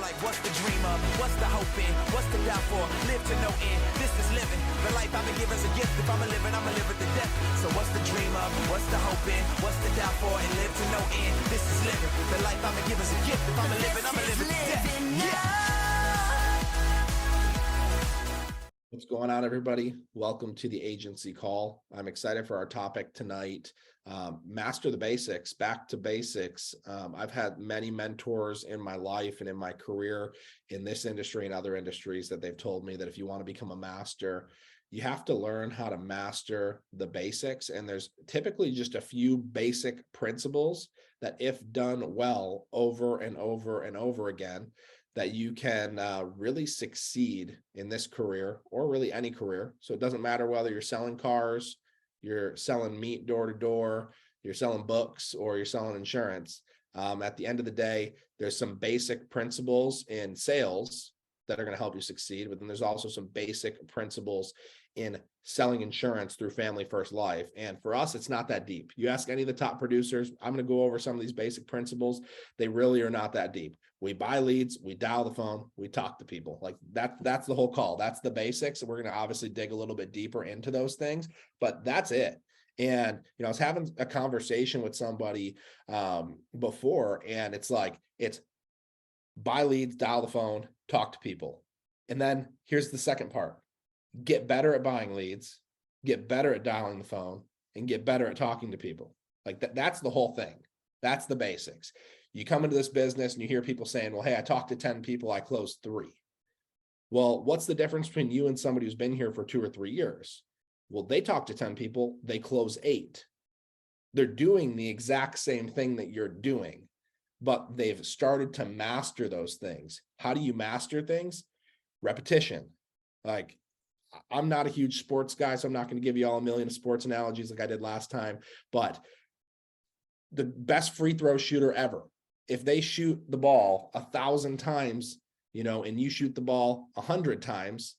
like, what's the dream of? What's the hope in? What's the doubt for? Live to no end. This is living. The life I've been given as a gift. If I'm a living, I'ma live with the death. So what's the dream of? What's the hope in? What's the doubt for? And live to no end. This is living. The life I've been given as a gift. If I'm a living, I'ma live with the death. Yeah. What's going on, everybody? Welcome to the agency call. I'm excited for our topic tonight. Master the basics, back to basics. I've had many mentors in my life and in my career in this industry and other industries that they've told me that if you want to become a master, you have to learn how to master the basics. And there's typically just a few basic principles that, if done well over and over and over again, that you can really succeed in this career, or really any career. So it doesn't matter whether you're selling cars, you're selling meat door to door, you're selling books, or you're selling insurance. At the end of the day, there's some basic principles in sales that are going to help you succeed, but then there's also some basic principles in selling insurance through Family First Life. And for us, it's not that deep. You ask any of the top producers, I'm going to go over some of these basic principles. They really are not that deep. We buy leads, we dial the phone, we talk to people. Like that's the whole call. That's the basics. We're going to obviously dig a little bit deeper into those things, but that's it. And, I was having a conversation with somebody before, and it's buy leads, dial the phone, talk to people. And then here's the second part: get better at buying leads, get better at dialing the phone, and get better at talking to people. Like that's the whole thing. That's the basics. You come into this business and you hear people saying, well, hey, I talked to 10 people, I closed 3. Well, what's the difference between you and somebody who's been here for 2 or 3 years? Well, they talk to 10 people, they close 8. They're doing the exact same thing that you're doing, but they've started to master those things. How do you master things? Repetition. Like, I'm not a huge sports guy, so I'm not going to give you all a million of sports analogies like I did last time, but the best free throw shooter ever, if they shoot the ball 1,000 times, and you shoot the ball 100 times,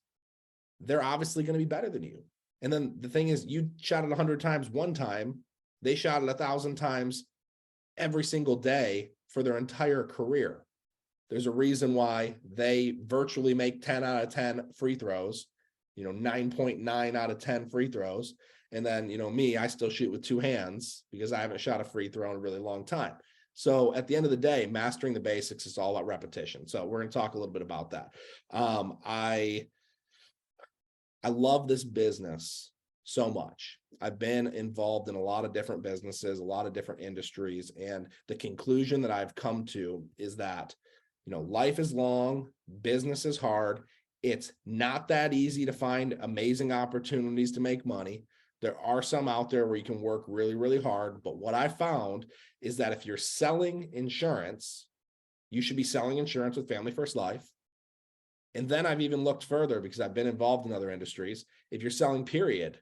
they're obviously going to be better than you. And then the thing is, you shot it 100 times one time, they shot it 1,000 times every single day for their entire career. There's a reason why they virtually make 10 out of 10 free throws, 9.9 out of 10 free throws. And then, me, I still shoot with 2 hands because I haven't shot a free throw in a really long time. So at the end of the day, mastering the basics is all about repetition. So we're going to talk a little bit about that. I love this business so much. I've been involved in a lot of different businesses, a lot of different industries. And the conclusion that I've come to is that, life is long, business is hard. It's not that easy to find amazing opportunities to make money. There are some out there where you can work really, really hard. But what I found is that if you're selling insurance, you should be selling insurance with Family First Life. And then I've even looked further because I've been involved in other industries. If you're selling period,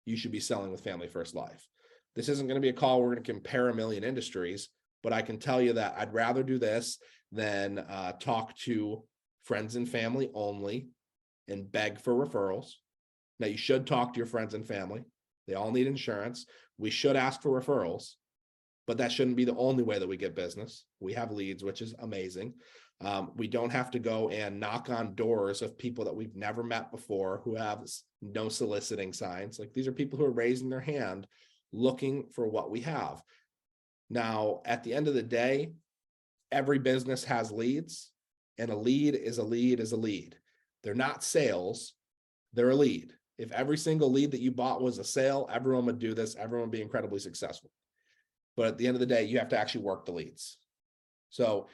you should be selling with Family First Life. This isn't going to be a call where we're going to compare a million industries, but I can tell you that I'd rather do this than talk to friends and family only and beg for referrals. Now, you should talk to your friends and family. They all need insurance. We should ask for referrals, but that shouldn't be the only way that we get business. We have leads, which is amazing. We don't have to go and knock on doors of people that we've never met before who have no soliciting signs. Like, these are people who are raising their hand looking for what we have. Now, at the end of the day, every business has leads, and a lead is a lead is a lead. They're not sales, they're a lead. If every single lead that you bought was a sale, everyone would do this, everyone would be incredibly successful. But at the end of the day, you have to actually work the leads. So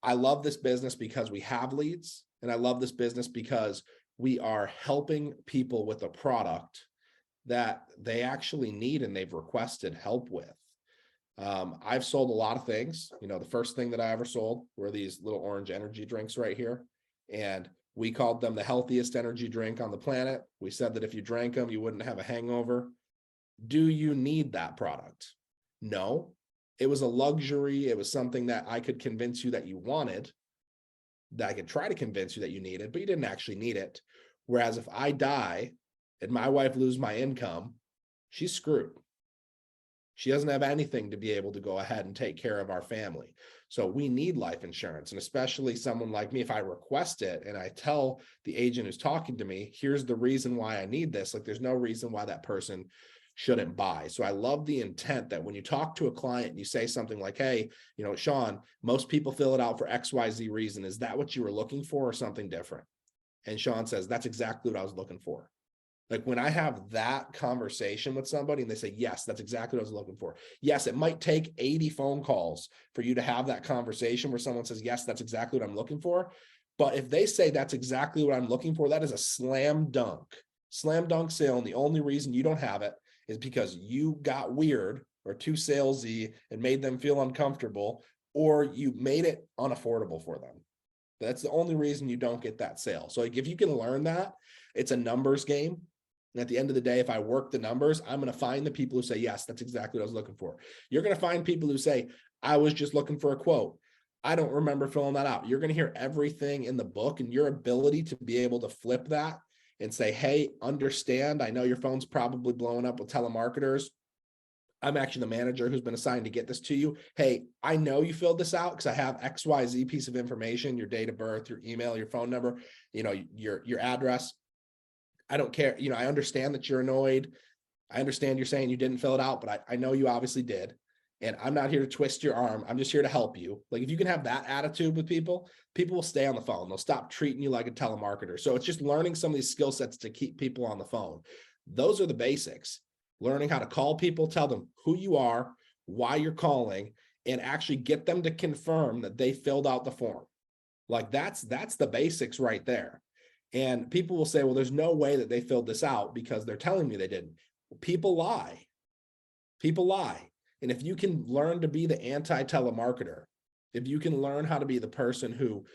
I love this business because we have leads, and I love this business because we are helping people with a product that they actually need and they've requested help with. I've sold a lot of things. The first thing that I ever sold were these little orange energy drinks right here. And we called them the healthiest energy drink on the planet. We said that if you drank them, you wouldn't have a hangover. Do you need that product? No. It was a luxury. It was something that I could convince you that you wanted, that I could try to convince you that you needed, but you didn't actually need it. Whereas if I die and my wife loses my income, she's screwed. She doesn't have anything to be able to go ahead and take care of our family. So we need life insurance. And especially someone like me, if I request it and I tell the agent who's talking to me, here's the reason why I need this, like there's no reason why that person shouldn't buy. So I love the intent that when you talk to a client and you say something like, hey, Sean, most people fill it out for XYZ reason. Is that what you were looking for or something different? And Sean says, that's exactly what I was looking for. Like when I have that conversation with somebody and they say, yes, that's exactly what I was looking for. Yes, it might take 80 phone calls for you to have that conversation where someone says, yes, that's exactly what I'm looking for. But if they say that's exactly what I'm looking for, that is a slam dunk sale. And the only reason you don't have it is because you got weird or too salesy and made them feel uncomfortable, or you made it unaffordable for them. That's the only reason you don't get that sale. So like if you can learn that, it's a numbers game. And at the end of the day, if I work the numbers, I'm going to find the people who say, yes, that's exactly what I was looking for. You're going to find people who say, I was just looking for a quote. I don't remember filling that out. You're going to hear everything in the book, and your ability to be able to flip that and say, hey, understand, I know your phone's probably blowing up with telemarketers. I'm actually the manager who's been assigned to get this to you. Hey, I know you filled this out because I have XYZ piece of information, your date of birth, your email, your phone number, your address. I don't care. I understand that you're annoyed. I understand you're saying you didn't fill it out, but I know you obviously did. And I'm not here to twist your arm. I'm just here to help you. Like if you can have that attitude with people, people will stay on the phone. They'll stop treating you like a telemarketer. So it's just learning some of these skill sets to keep people on the phone. Those are the basics. Learning how to call people, tell them who you are, why you're calling, and actually get them to confirm that they filled out the form. Like that's the basics right there. And people will say, well, there's no way that they filled this out because they're telling me they didn't. People lie. People lie. And if you can learn to be the anti-telemarketer, if you can learn how to be the person who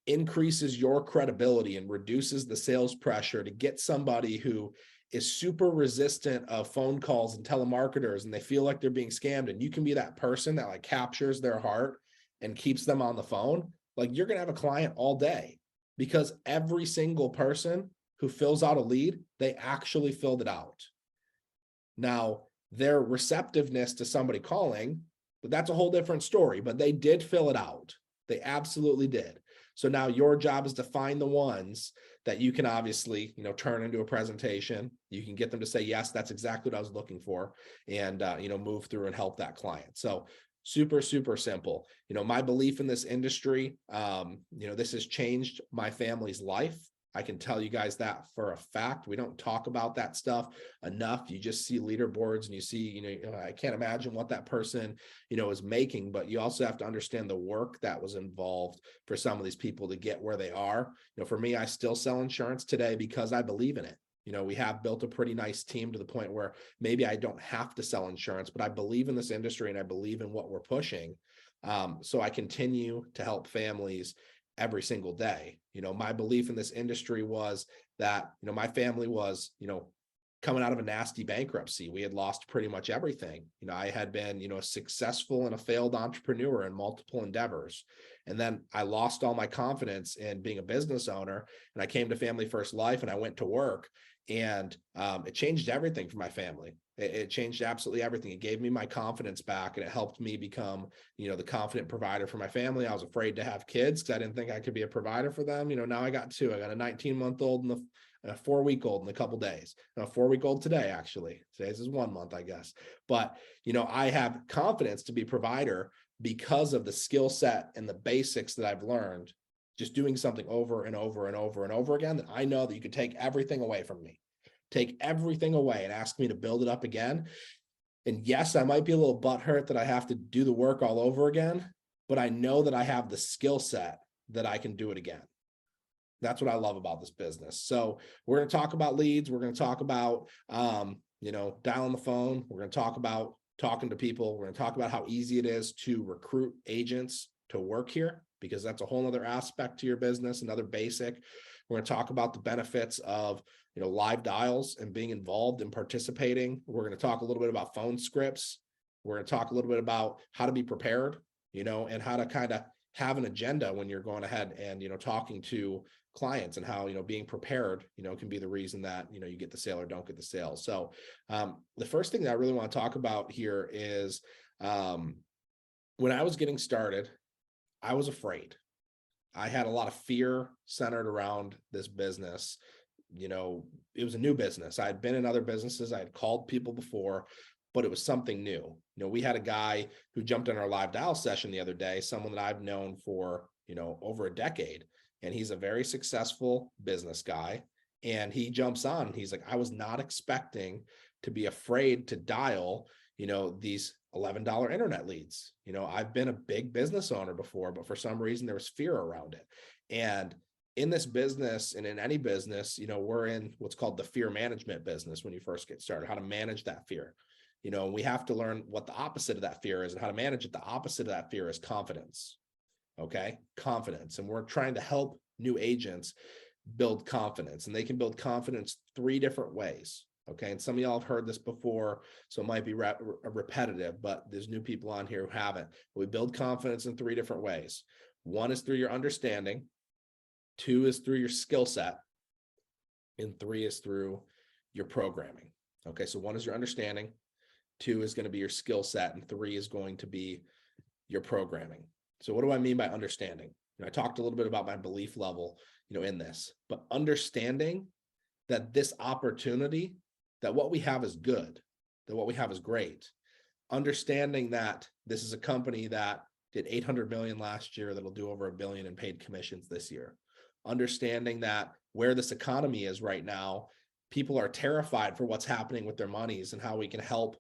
increases your credibility and reduces the sales pressure to get somebody who is super resistant of phone calls and telemarketers and they feel like they're being scammed, and you can be that person that like captures their heart and keeps them on the phone, like you're going to have a client all day, because every single person who fills out a lead, they actually filled it out. Now, their receptiveness to somebody calling, but that's a whole different story, but they did fill it out. They absolutely did. So now your job is to find the ones that you can obviously, turn into a presentation. You can get them to say, yes, that's exactly what I was looking for, and, move through and help that client. So super, super simple. My belief in this industry, this has changed my family's life. I can tell you guys that for a fact. We don't talk about that stuff enough. You just see leaderboards and you see, I can't imagine what that person, is making, but you also have to understand the work that was involved for some of these people to get where they are. For me, I still sell insurance today because I believe in it. We have built a pretty nice team to the point where maybe I don't have to sell insurance, but I believe in this industry and I believe in what we're pushing. So I continue to help families every single day. My belief in this industry was that, my family was, coming out of a nasty bankruptcy. We had lost pretty much everything. I had been, a successful and a failed entrepreneur in multiple endeavors. And then I lost all my confidence in being a business owner. And I came to Family First Life and I went to work, and it changed everything for my family. It changed absolutely everything. It gave me my confidence back, and it helped me become, the confident provider for my family. I was afraid to have kids because I didn't think I could be a provider for them. Now I got two. I got a 19-month-old and a 4-week-old in a couple days. A 4-week-old today, actually. Today's is 1 month, I guess. But, I have confidence to be a provider because of the skill set and the basics that I've learned just doing something over and over and over and over again, that I know that you could take everything away from me. Take everything away and ask me to build it up again. And yes, I might be a little butthurt that I have to do the work all over again, but I know that I have the skill set that I can do it again. That's what I love about this business. So we're going to talk about leads. We're going to talk about, dialing the phone. We're going to talk about talking to people. We're going to talk about how easy it is to recruit agents to work here, because that's a whole other aspect to your business, another basic. We're going to talk about the benefits of, live dials and being involved and participating. We're going to talk a little bit about phone scripts. We're going to talk a little bit about how to be prepared, and how to kind of have an agenda when you're going ahead and, talking to clients, and how, being prepared, can be the reason that, you get the sale or don't get the sale. So the first thing that I really want to talk about here is when I was getting started, I was afraid. I had a lot of fear centered around this business. It was a new business. I had been in other businesses. I had called people before, but it was something new. We had a guy who jumped in our live dial session the other day, someone that I've known for, over a decade. And he's a very successful business guy. And he jumps on, and he's like, I was not expecting to be afraid to dial, these $11 internet leads. I've been a big business owner before, but for some reason there was fear around it. And in this business, and in any business, we're in what's called the fear management business when you first get started, how to manage that fear. We have to learn what the opposite of that fear is and how to manage it. The opposite of that fear is confidence. Okay, confidence. And we're trying to help new agents build confidence, and they can build confidence 3 different ways. Okay, and some of y'all have heard this before, so it might be repetitive, but there's new people on here who haven't. We build confidence in 3 different ways. 1 is through your understanding, 2 is through your skill set, and 3 is through your programming. Okay, so 1 is your understanding, 2 is going to be your skill set, and 3 is going to be your programming. So what do I mean by understanding? I talked a little bit about my belief level, in this, but understanding that this opportunity, that what we have is good, that what we have is great. Understanding that this is a company that did 800 million last year, that'll do over $1 billion in paid commissions this year. Understanding that where this economy is right now, people are terrified for what's happening with their monies, and how we can help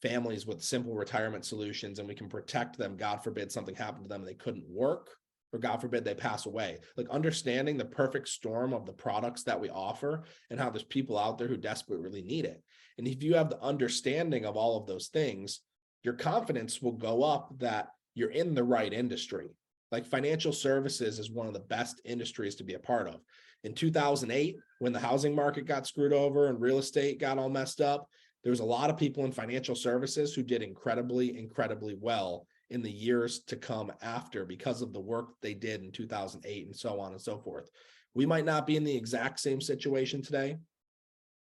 families with simple retirement solutions, and we can protect them. God forbid something happened to them and they couldn't work, or God forbid they pass away. Like understanding the perfect storm of the products that we offer, and how there's people out there who desperately need it. And if you have the understanding of all of those things, your confidence will go up that you're in the right industry. Like financial services is one of the best industries to be a part of. In 2008, when the housing market got screwed over and real estate got all messed up, there was a lot of people in financial services who did incredibly, incredibly well in the years to come after, because of the work they did in 2008 and so on and so forth. We might not be in the exact same situation today,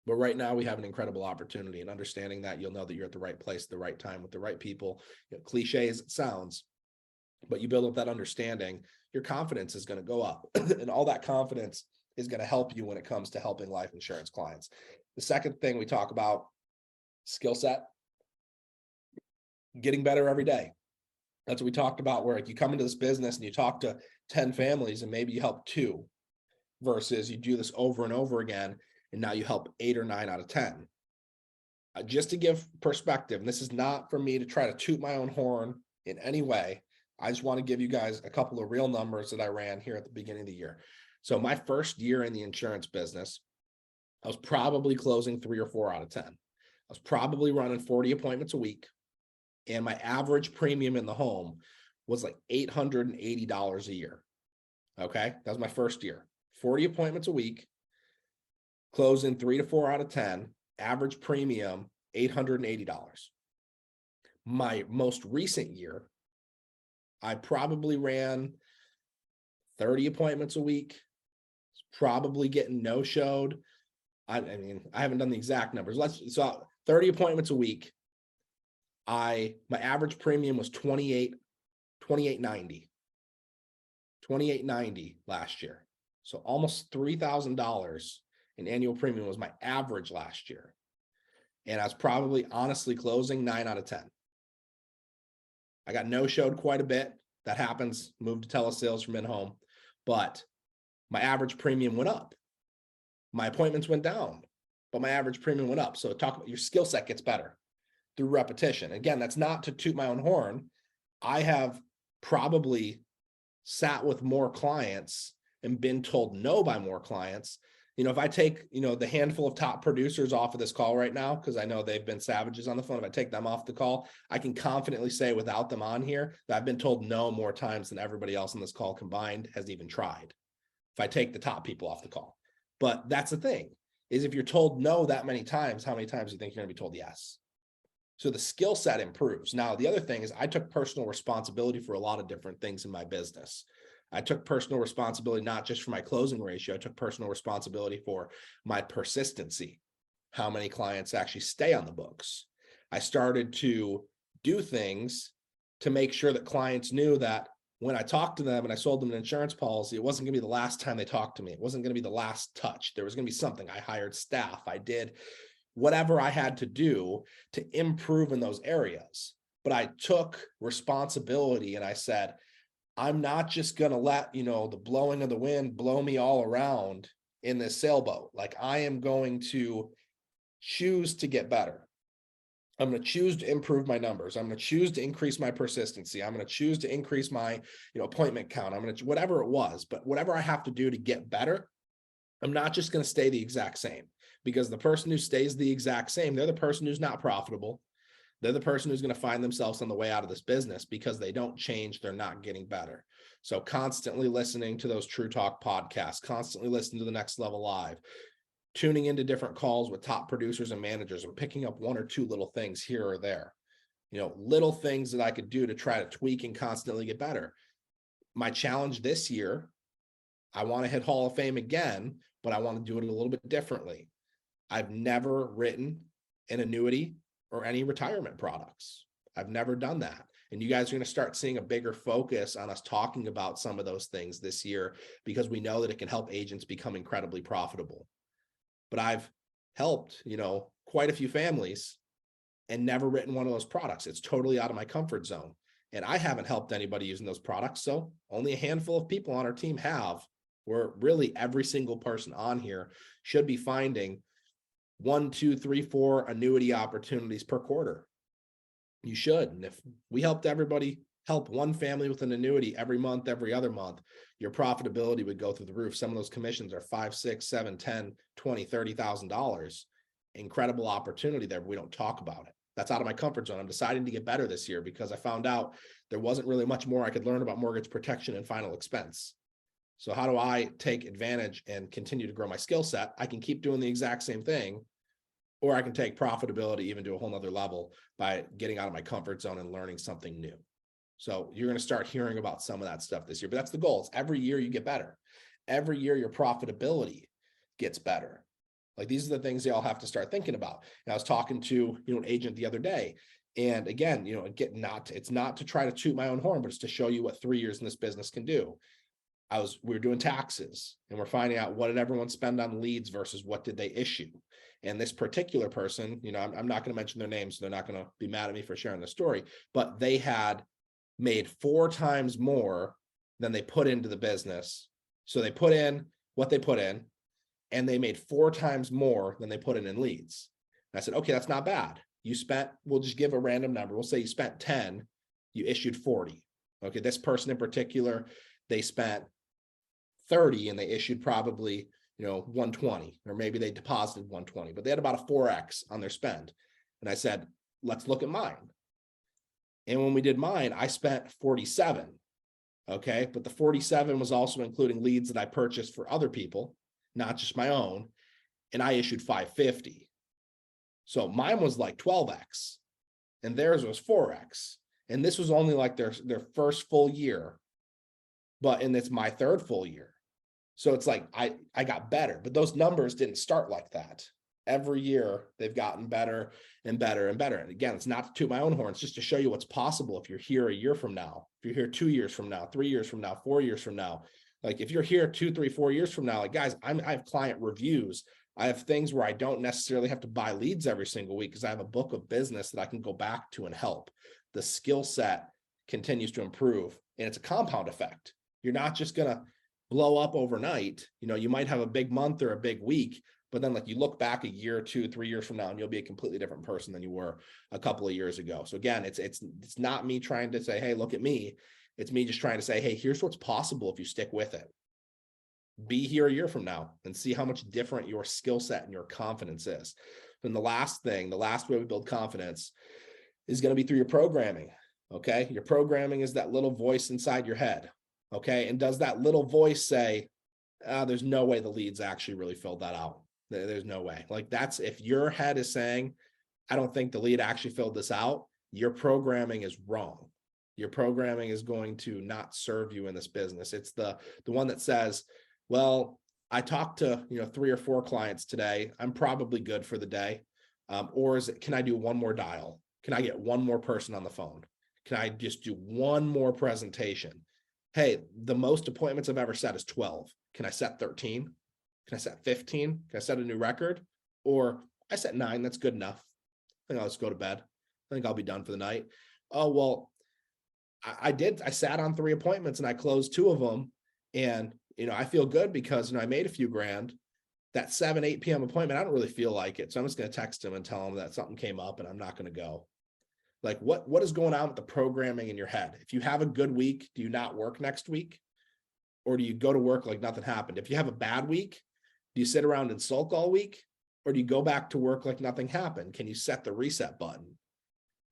but right now we have an incredible opportunity, and understanding that, you'll know that you're at the right place at the right time with the right people. Cliche as it sounds, but you build up that understanding, your confidence is going to go up and all that confidence is going to help you when it comes to helping life insurance clients. The second thing we talk about, skill set, getting better every day. That's what we talked about, where like you come into this business and you talk to 10 families and maybe you help 2, versus you do this over and over again and now you help 8 or 9 out of 10. Just to give perspective, and this is not for me to try to toot my own horn in any way, I just want to give you guys a couple of real numbers that I ran here at the beginning of the year. So my first year in the insurance business, I was probably closing 3 or 4 out of 10. I was probably running 40 appointments a week. And my average premium in the home was like $880 a year. Okay. That was my first year. 40 appointments a week, closing 3 to 4 out of 10, average premium, $880. My most recent year, I probably ran 30 appointments a week, probably getting no-showed. I mean, I haven't done the exact numbers. So 30 appointments a week. My average premium was $28.90 last year. So almost $3,000 in annual premium was my average last year. And I was probably honestly closing 9 out of 10. I got no-showed quite a bit. That happens, moved to telesales from in-home, but my average premium went up. My appointments went down, but my average premium went up. So talk about your skill set gets better through repetition. Again, that's not to toot my own horn. I have probably sat with more clients and been told no by more clients. If I take, the handful of top producers off of this call right now, because I know they've been savages on the phone, if I take them off the call, I can confidently say without them on here that I've been told no more times than everybody else on this call combined has even tried, if I take the top people off the call. But that's the thing, is if you're told no that many times, how many times do you think you're going to be told yes? So the skill set improves. Now, the other thing is I took personal responsibility for a lot of different things in my business. I took personal responsibility, not just for my closing ratio. I took personal responsibility for my persistency, how many clients actually stay on the books. I started to do things to make sure that clients knew that when I talked to them and I sold them an insurance policy, it wasn't going to be the last time they talked to me. It wasn't going to be the last touch. There was going to be something. I hired staff. I did whatever I had to do to improve in those areas. But I took responsibility and I said, I'm not just going to let, the blowing of the wind blow me all around in this sailboat. Like, I am going to choose to get better. I'm going to choose to improve my numbers. I'm going to choose to increase my persistency. I'm going to choose to increase my, appointment count. I'm going to, whatever it was, but whatever I have to do to get better, I'm not just going to stay the exact same, because the person who stays the exact same, they're the person who's not profitable. They're the person who's going to find themselves on the way out of this business because they don't change. They're not getting better. So constantly listening to those True Talk podcasts, constantly listening to the Next Level Live, tuning into different calls with top producers and managers and picking up one or two little things here or there, little things that I could do to try to tweak and constantly get better. My challenge this year, I want to hit Hall of Fame again, but I want to do it a little bit differently. I've never written an annuity or any retirement products. I've never done that. And you guys are going to start seeing a bigger focus on us talking about some of those things this year, because we know that it can help agents become incredibly profitable. But I've helped, quite a few families and never written one of those products. It's totally out of my comfort zone. And I haven't helped anybody using those products. So only a handful of people on our team have, where really every single person on here should be finding 1, 2, 3, 4 annuity opportunities per quarter. You should. And if we helped everybody help one family with an annuity every month, every other month, your profitability would go through the roof. Some of those commissions are 5, 6, 7, 10, 20, $30,000. Incredible opportunity there, but we don't talk about it. That's out of my comfort zone. I'm deciding to get better this year because I found out there wasn't really much more I could learn about mortgage protection and final expense. So how do I take advantage and continue to grow my skill set? I can keep doing the exact same thing, or I can take profitability even to a whole nother level by getting out of my comfort zone and learning something new. So you're going to start hearing about some of that stuff this year, but that's the goal. It's every year you get better. Every year your profitability gets better. Like, these are the things they all have to start thinking about. And I was talking to, an agent the other day, and again, it's not to try to toot my own horn, but it's to show you what 3 years in this business can do. We were doing taxes, and we're finding out what did everyone spend on leads versus what did they issue. And this particular person, I'm not going to mention their names, so they're not going to be mad at me for sharing the story, but they had made 4 times more than they put into the business. So they put in what they put in, and they made 4 times more than they put in leads. And I said, okay, that's not bad. We'll just give a random number. We'll say you spent 10, you issued 40. Okay, this person in particular, they spent 30 and they issued probably 120, or maybe they deposited 120, but they had about a 4x on their spend. And I said, let's look at mine. And when we did mine, I spent 47. Okay, but the 47 was also including leads that I purchased for other people, not just my own, and I issued 550. So mine was like 12x and theirs was 4x. And this was only like their first full year, and it's my third full year. So it's like I got better, but those numbers didn't start like that. Every year they've gotten better and better and better. And again, it's not to toot my own horn, it's just to show you what's possible if you're here a year from now, if you're here 2 years from now, 3 years from now, 4 years from now. Like, if you're here 2, 3, 4 years from now, like, guys, I have client reviews. I have things where I don't necessarily have to buy leads every single week because I have a book of business that I can go back to and help. The skill set continues to improve, and it's a compound effect. You're not just going to blow up overnight. You might have a big month or a big week, but then like you look back a year, 2, 3 years from now, and you'll be a completely different person than you were a couple of years ago. So again, it's not me trying to say, hey, look at me. It's me just trying to say, hey, here's what's possible if you stick with it. Be here a year from now and see how much different your skill set and your confidence is. And the last way we build confidence is going to be through your programming. Okay. Your programming is that little voice inside your head. Okay. And does that little voice say, there's no way the leads actually really filled that out? There's no way. Like, that's if your head is saying, I don't think the lead actually filled this out. Your programming is wrong. Your programming is going to not serve you in this business. It's the one that says, well, I talked to 3 or 4 clients today. I'm probably good for the day. Or is it, can I do one more dial? Can I get one more person on the phone? Can I just do one more presentation? Hey, the most appointments I've ever set is 12. Can I set 13? Can I set 15? Can I set a new record? Or I set 9, that's good enough. I think I'll just go to bed. I think I'll be done for the night. Oh, well, I sat on 3 appointments and I closed 2 of them. And, I feel good because, I made a few grand. That 7, 8 p.m. appointment, I don't really feel like it. So I'm just going to text him and tell him that something came up and I'm not going to go. Like what is going on with the programming in your head? If you have a good week, do you not work next week? Or do you go to work like nothing happened? If you have a bad week, do you sit around and sulk all week? Or do you go back to work like nothing happened? Can you set the reset button?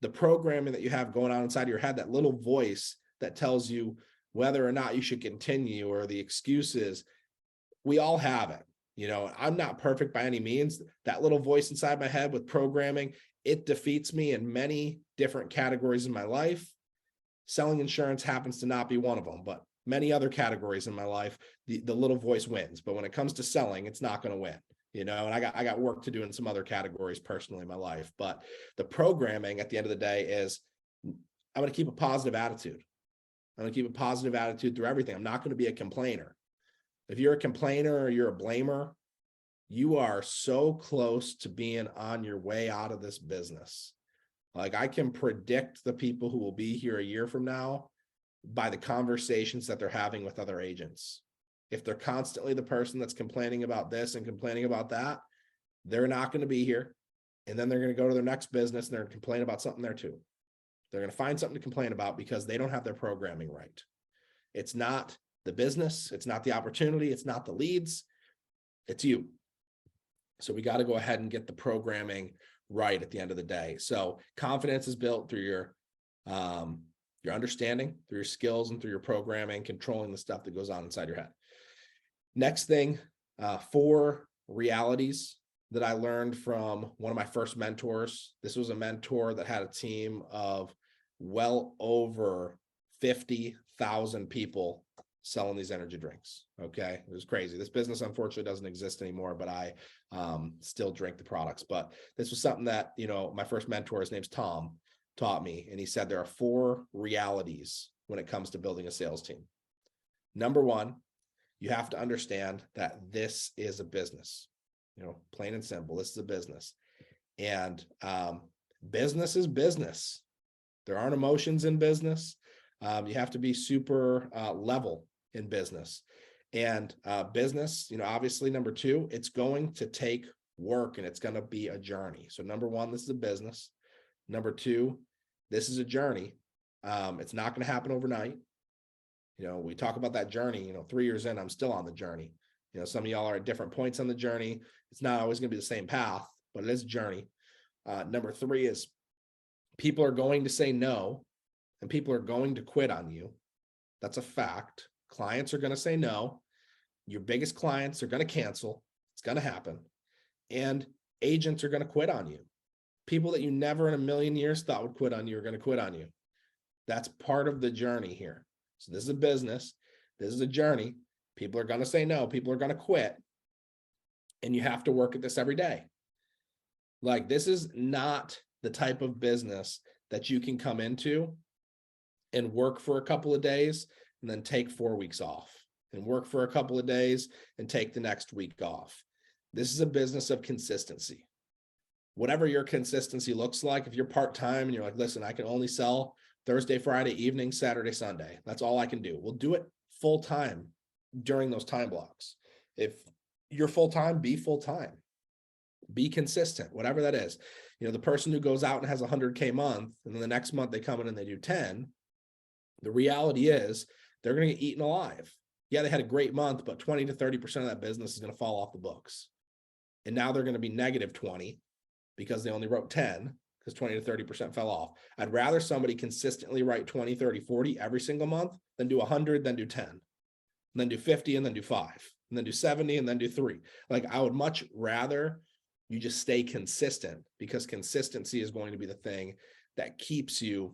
The programming that you have going on inside your head, that little voice that tells you whether or not you should continue, or the excuses, we all have it. I'm not perfect by any means. That little voice inside my head with programming, it defeats me in many different categories in my life. Selling insurance happens to not be one of them, but many other categories in my life, the little voice wins. But when it comes to selling, it's not going to win. And I got work to do in some other categories personally in my life. But the programming at the end of the day is, I'm going to keep a positive attitude. I'm going to keep a positive attitude through everything. I'm not going to be a complainer. If you're a complainer or you're a blamer, you are so close to being on your way out of this business. Like, I can predict the people who will be here a year from now by the conversations that they're having with other agents. If they're constantly the person that's complaining about this and complaining about that, they're not going to be here. And then they're going to go to their next business and they're going to complain about something there too. They're going to find something to complain about because they don't have their programming right. It's not the business. It's not the opportunity. It's not the leads. It's you. So we got to go ahead and get the programming right at the end of the day. So confidence is built through your understanding, through your skills, and through your programming, controlling the stuff that goes on inside your head. Next thing, 4 realities that I learned from one of my first mentors. This was a mentor that had a team of well over 50,000 people selling these energy drinks. Okay. It was crazy. This business unfortunately doesn't exist anymore, but I still drink the products. But this was something that, my first mentor, his name's Tom, taught me. And he said, there are 4 realities when it comes to building a sales team. Number 1, you have to understand that this is a business, plain and simple. This is a business, and business is business. There aren't emotions in business. You have to be super level in business. And business, obviously, number 2, it's going to take work and it's going to be a journey. So number 1, this is a business. Number 2, this is a journey. It's not going to happen overnight. We talk about that journey, 3 years in, I'm still on the journey. Some of y'all are at different points on the journey. It's not always going to be the same path, but it is a journey. Number 3 is people are going to say no, and people are going to quit on you. That's a fact. Clients are going to say no. Your biggest clients are going to cancel. It's going to happen. And agents are going to quit on you. People that you never in a million years thought would quit on you are going to quit on you. That's part of the journey here. So this is a business. This is a journey. People are going to say no. People are going to quit. And you have to work at this every day. Like, this is not the type of business that you can come into and work for a couple of days and then take 4 weeks off, and work for a couple of days and take the next week off. This is a business of consistency. Whatever your consistency looks like, if you're part-time and you're like, listen, I can only sell Thursday, Friday evening, Saturday, Sunday. That's all I can do. We'll do it full-time during those time blocks. If you're full-time, be full-time. Be consistent, whatever that is. The person who goes out and has 100K month, and then the next month they come in and they do 10, the reality is they're going to get eaten alive. Yeah, they had a great month, but 20 to 30% of that business is going to fall off the books. And now they're going to be negative 20 because they only wrote 10, because 20 to 30% fell off. I'd rather somebody consistently write 20, 30, 40 every single month than do 100, then do 10, and then do 50, and then do 5, and then do 70, and then do 3. Like, I would much rather You just stay consistent, because consistency is going to be the thing that keeps you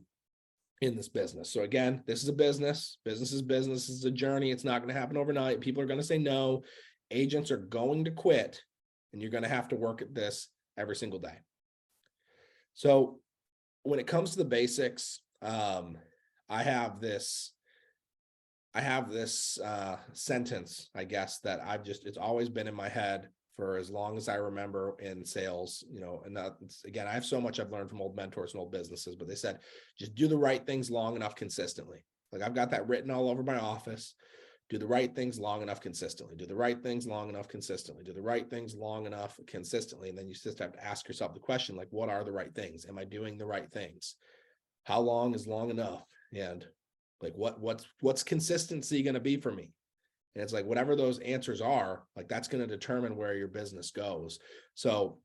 in this business. So again, this is a business. Business is business. This is a journey. It's not going to happen overnight. People are going to say no. Agents are going to quit, and you're going to have to work at this every single day. So when it comes to the basics, I have this sentence, I guess, that it's always been in my head for as long as I remember in sales, and again, I have so much I've learned from old mentors and old businesses, but they said, just do the right things long enough consistently. Like, I've got that written all over my office. Do the right things long enough consistently. Do the right things long enough consistently. Do the right things long enough consistently. And then you just have to ask yourself the question, like, what are the right things? Am I doing the right things? How long is long enough? And like, what's consistency going to be for me? And it's like, whatever those answers are, like, that's going to determine where your business goes. So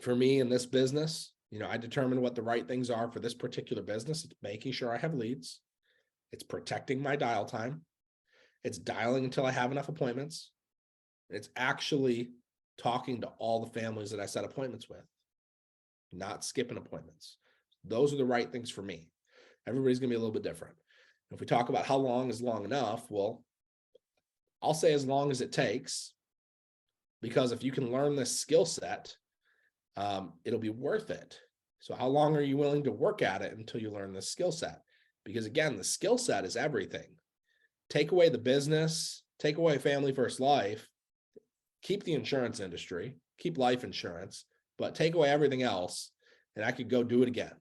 for me in this business, I determine what the right things are for this particular business. It's making sure I have leads. It's protecting my dial time. It's dialing until I have enough appointments. It's actually talking to all the families that I set appointments with, not skipping appointments. Those are the right things for me. Everybody's going to be a little bit different. If we talk about how long is long enough, well, I'll say as long as it takes, because if you can learn this skill set, it'll be worth it. So how long are you willing to work at it until you learn this skill set? Because again, the skill set is everything. Take away the business, take away family first life, keep the insurance industry, keep life insurance, but take away everything else, and I could go do it again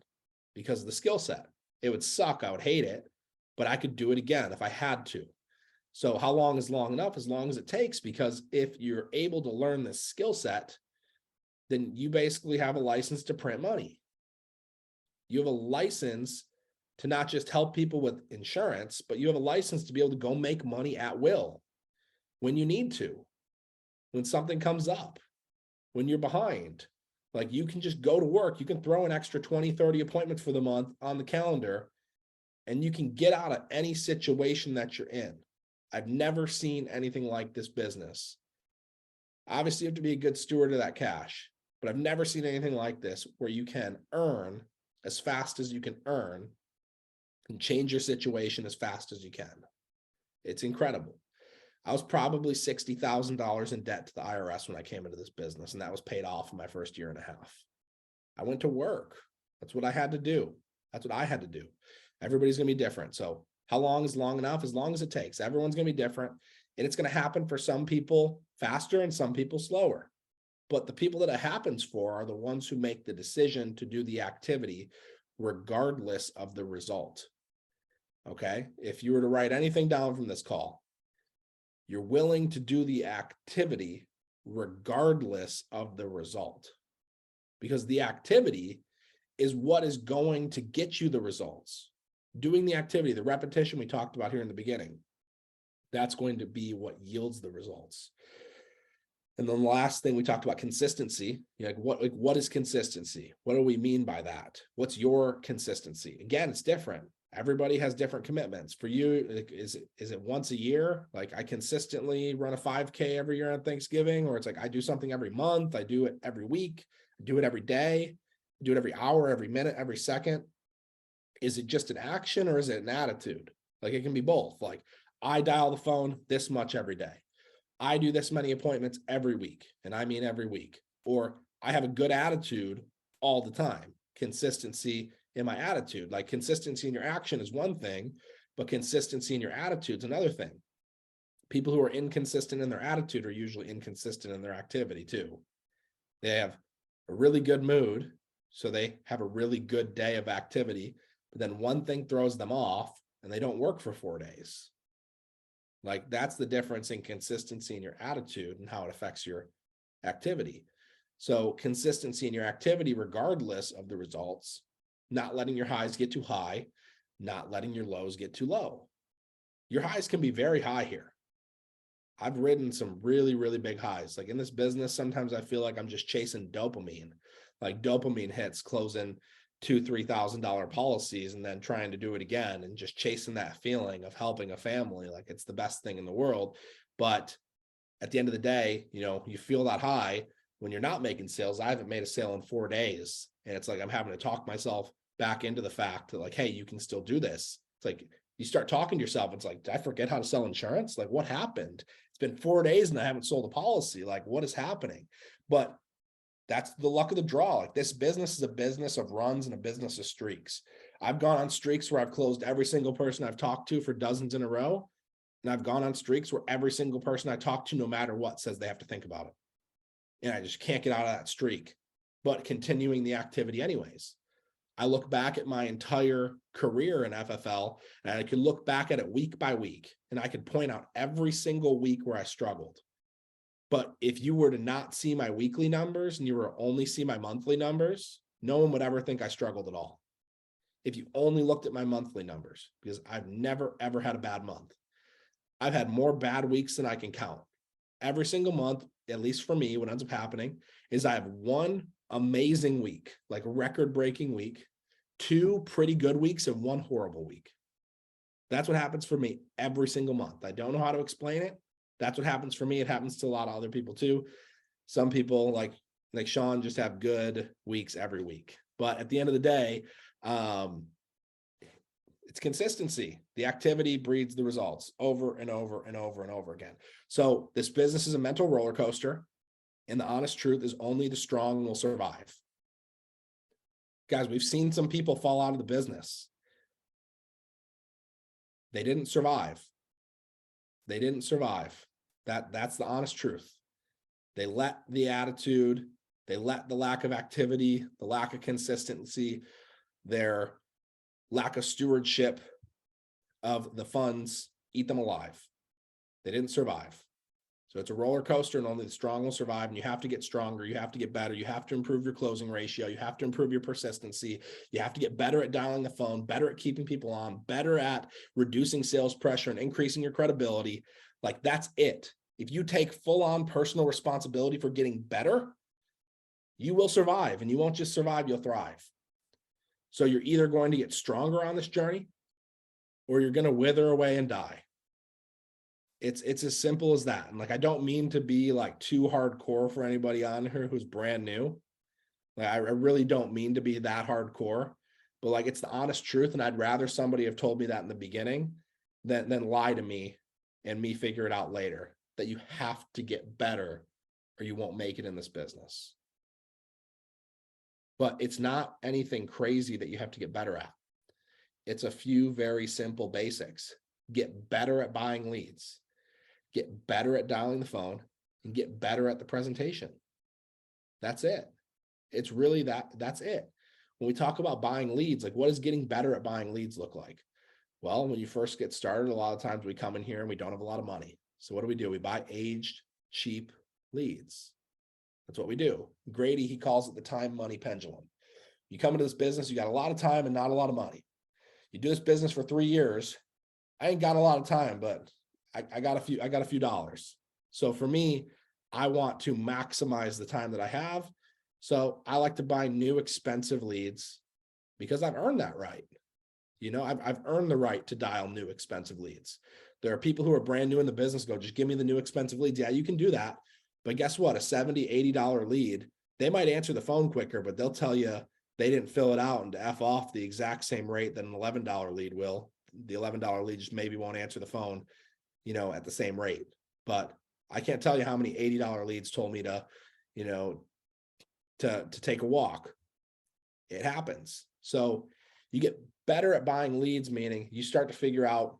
because of the skill set. It would suck. I would hate it, but I could do it again if I had to. So how long is long enough? As long as it takes, because if you're able to learn this skill set, then you basically have a license to print money. You have a license to not just help people with insurance, but you have a license to be able to go make money at will when you need to, when something comes up, when you're behind. Like, you can just go to work. You can throw an extra 20, 30 appointments for the month on the calendar, and you can get out of any situation that you're in. I've never seen anything like this business. Obviously, you have to be a good steward of that cash, but I've never seen anything like this where you can earn as fast as you can earn and change your situation as fast as you can. It's incredible. I was probably $60,000 in debt to the IRS when I came into this business, and that was paid off in my first year and a half. I went to work. That's what I had to do. That's what I had to do. Everybody's going to be different. So how long is long enough? As long as it takes. Everyone's going to be different, and it's going to happen for some people faster and some people slower. But the people that it happens for are the ones who make the decision to do the activity regardless of the result. Okay? If you were to write anything down from this call, you're willing to do the activity regardless of the result, because the activity is what is going to get you the results. Doing the activity, the repetition we talked about here in the beginning, that's going to be what yields the results. And then the last thing we talked about, consistency. What is consistency? What do we mean by that? What's your consistency? Again, it's different. Everybody has different commitments. For you, is it once a year? Like, I consistently run a 5K every year on Thanksgiving, or it's like I do something every month, I do it every week, I do it every day, I do it every hour, every minute, every second. Is it just an action, or is it an attitude? Like, it can be both. Like, I dial the phone this much every day. I do this many appointments every week, and I mean every week. Or I have a good attitude all the time. Consistency in my attitude. Like, consistency in your action is one thing, but consistency in your attitude is another thing. People who are inconsistent in their attitude are usually inconsistent in their activity too. They have a really good mood, so they have a really good day of activity, but then one thing throws them off and they don't work for 4 days. Like, that's the difference in consistency in your attitude and how it affects your activity. So consistency in your activity, regardless of the results, not letting your highs get too high, not letting your lows get too low. Your highs can be very high here. I've ridden some really, really big highs. Like, in this business, sometimes I feel like I'm just chasing dopamine, like dopamine hits, closing $2,000-$3,000 policies and then trying to do it again and just chasing that feeling of helping a family. Like, it's the best thing in the world. But at the end of the day, you feel that high, when you're not making sales. I haven't made a sale in 4 days. And it's like, I'm having to talk myself back into the fact that like, hey, you can still do this. It's like, you start talking to yourself. It's like, did I forget how to sell insurance? Like, what happened? It's been 4 days and I haven't sold a policy. Like, what is happening? But that's the luck of the draw. Like, this business is a business of runs and a business of streaks. I've gone on streaks where I've closed every single person I've talked to for dozens in a row. And I've gone on streaks where every single person I talk to, no matter what, says they have to think about it. And I just can't get out of that streak, but continuing the activity anyways. I look back at my entire career in FFL, and I could look back at it week by week, and I could point out every single week where I struggled. But if you were to not see my weekly numbers and you were only see my monthly numbers, no one would ever think I struggled at all. If you only looked at my monthly numbers, because I've never, ever had a bad month. I've had more bad weeks than I can count. Every single month, at least for me, what ends up happening is I have one amazing week, like a record-breaking week, 2 pretty good weeks, and 1 horrible week. That's what happens for me every single month. I don't know how to explain it. That's what happens for me. It happens to a lot of other people too. Some people like Sean just have good weeks every week. But at the end of the day, it's consistency. The activity breeds the results over and over and over and over again. So this business is a mental roller coaster. And the honest truth is only the strong will survive. Guys, we've seen some people fall out of the business. They didn't survive. They didn't survive. That's the honest truth. They let the attitude, they let the lack of activity, the lack of consistency, their lack of stewardship of the funds eat them alive. They didn't survive. So it's a roller coaster, and only the strong will survive. And you have to get stronger. You have to get better. You have to improve your closing ratio. You have to improve your persistency. You have to get better at dialing the phone, better at keeping people on, better at reducing sales pressure and increasing your credibility. Like, that's it. If you take full on personal responsibility for getting better, you will survive, and you won't just survive, you'll thrive. So you're either going to get stronger on this journey, or you're going to wither away and die. It's as simple as that. And like, I don't mean to be like too hardcore for anybody on here who's brand new. Like, I really don't mean to be that hardcore, but like, it's the honest truth. And I'd rather somebody have told me that in the beginning than lie to me and me figure it out later, that you have to get better or you won't make it in this business. But it's not anything crazy that you have to get better at. It's a few very simple basics. Get better at buying leads, get better at dialing the phone, and get better at the presentation. That's it. It's really that's it. When we talk about buying leads, like, what does getting better at buying leads look like? Well, when you first get started, a lot of times we come in here and we don't have a lot of money. So what do? We buy aged, cheap leads. That's what we do. Grady, he calls it the time money pendulum. You come into this business, you got a lot of time and not a lot of money. You do this business for 3 years. I ain't got a lot of time, but I got a few dollars. So for me, I want to maximize the time that I have. So I like to buy new expensive leads because I've earned that right. You know, I've earned the right to dial new expensive leads. There are people who are brand new in the business go, just give me the new expensive leads. Yeah, you can do that. But guess what? A $70, $80 lead, they might answer the phone quicker, but they'll tell you they didn't fill it out and to F off the exact same rate that an $11 lead will. The $11 lead just maybe won't answer the phone, you know, at the same rate. But I can't tell you how many $80 leads told me to, you know, to take a walk. It happens. So you get better at buying leads, meaning you start to figure out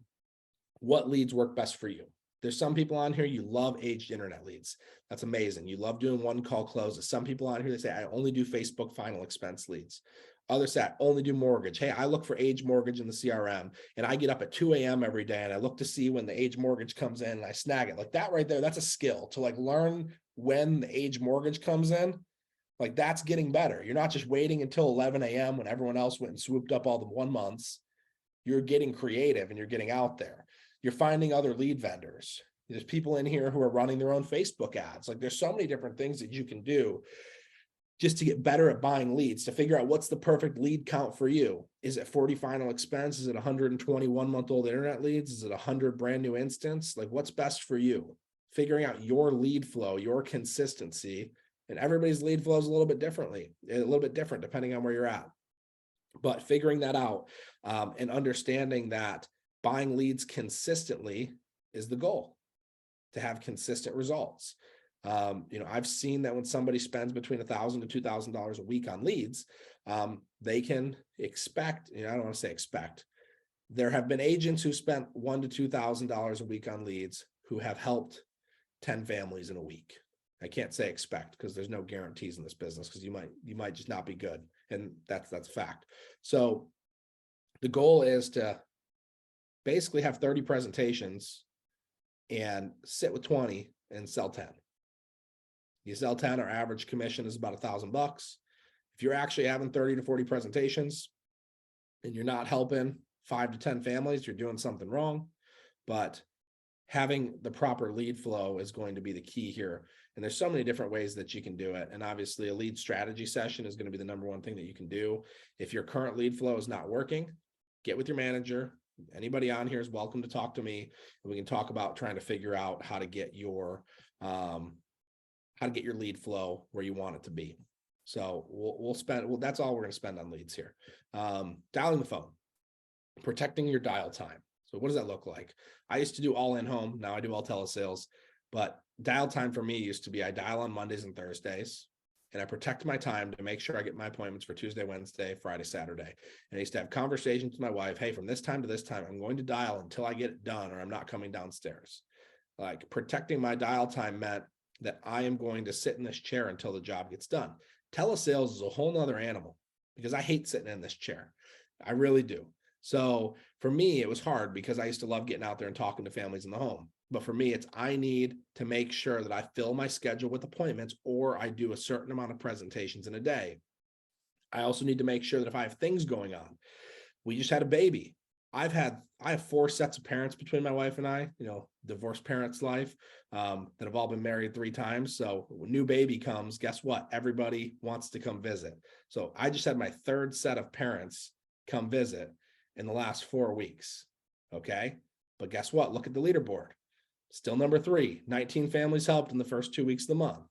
what leads work best for you. There's some people on here, you love aged internet leads. That's amazing. You love doing one call closes. Some people on here, they say, I only do Facebook final expense leads. Others say, I only do mortgage. Hey, I look for age mortgage in the CRM, and I get up at 2 a.m. every day and I look to see when the age mortgage comes in and I snag it. Like that right there, that's a skill to like learn when the age mortgage comes in. Like that's getting better. You're not just waiting until 11 a.m. when everyone else went and swooped up all the 1 months. You're getting creative and you're getting out there. You're finding other lead vendors. There's people in here who are running their own Facebook ads. Like there's so many different things that you can do just to get better at buying leads, to figure out what's the perfect lead count for you. Is it 40 final expense? Is it 121 month old internet leads? Is it 100 brand new instance? Like what's best for you? Figuring out your lead flow, your consistency, And everybody's lead flow is a little bit different depending on where you're at. But figuring that out and understanding that buying leads consistently is the goal, to have consistent results. I've seen that when somebody spends between $1,000 to $2,000 a week on leads, they can expect, I don't want to say expect. There have been agents who spent $1,000 to $2,000 a week on leads who have helped 10 families in a week. I can't say expect because there's no guarantees in this business, because you might just not be good. And that's a fact. So the goal is to basically have 30 presentations and sit with 20 and sell 10. You sell 10, our average commission is about $1,000. If you're actually having 30 to 40 presentations and you're not helping 5 to 10 families, you're doing something wrong. But having the proper lead flow is going to be the key here. And there's so many different ways that you can do it. And obviously a lead strategy session is going to be the number one thing that you can do. If your current lead flow is not working, get with your manager. Anybody on here is welcome to talk to me, and we can talk about trying to figure out how to get your lead flow where you want it to be. So that's all we're going to spend on leads here. Dialing the phone, protecting your dial time. So what does that look like? I used to do all in home. Now I do all telesales, but dial time for me used to be, I dial on Mondays and Thursdays, and I protect my time to make sure I get my appointments for Tuesday, Wednesday, Friday, Saturday. And I used to have conversations with my wife. Hey, from this time to this time, I'm going to dial until I get it done, or I'm not coming downstairs. Like, protecting my dial time meant that I am going to sit in this chair until the job gets done. Telesales is a whole nother animal, because I hate sitting in this chair. I really do. So for me, it was hard because I used to love getting out there and talking to families in the home. But for me, I need to make sure that I fill my schedule with appointments, or I do a certain amount of presentations in a day. I also need to make sure that if I have things going on, we just had a baby. I have 4 sets of parents between my wife and I, divorced parents' life, that have all been married 3 times. So when new baby comes, guess what? Everybody wants to come visit. So I just had my 3rd set of parents come visit in the last 4 weeks. Okay. But guess what? Look at the leaderboard. Still number 3, 19 families helped in the first 2 weeks of the month,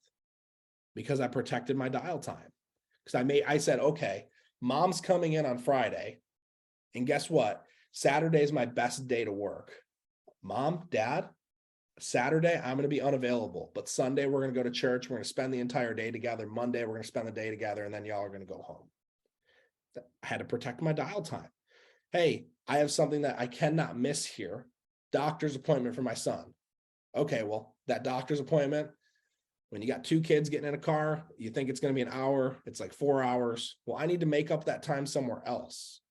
because I protected my dial time. Because I said, okay, mom's coming in on Friday, and guess what? Saturday is my best day to work. Mom, dad, Saturday, I'm going to be unavailable, but Sunday, we're going to go to church. We're going to spend the entire day together. Monday, we're going to spend the day together, and then y'all are going to go home. I had to protect my dial time. Hey, I have something that I cannot miss here. Doctor's appointment for my son. Okay, well, that doctor's appointment, when you got 2 kids getting in a car, you think it's going to be an hour, it's like 4 hours. Well, I need to make up that time somewhere else.